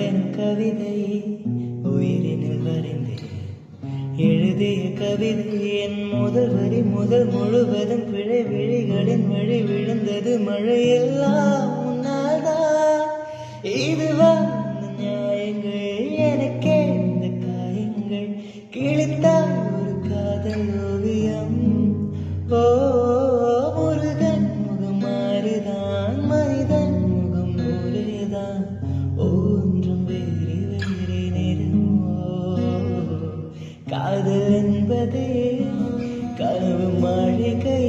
வாழ்வென் கவிதை உயிரினில் வரைந்தேன் எழுதிய கவிதை என் முதல் வரி முதல் முழுவதும் பிழை விழிகளின் வழி விழுந்தது மழையெல்லாம் உன்னால்தான் இதுவா நியாயங்கள் எனக்கே இந்த காயங்கள் கிழித்தால் ஒரு காதல் ஓவியம் ஓ முருகன் முகம் மாறுதான் மனிதன் முகம் ஒரேதான் ஒன்றும் வேறு வேறு நிறமோ காதல் என்பதே கனவு மாளிகை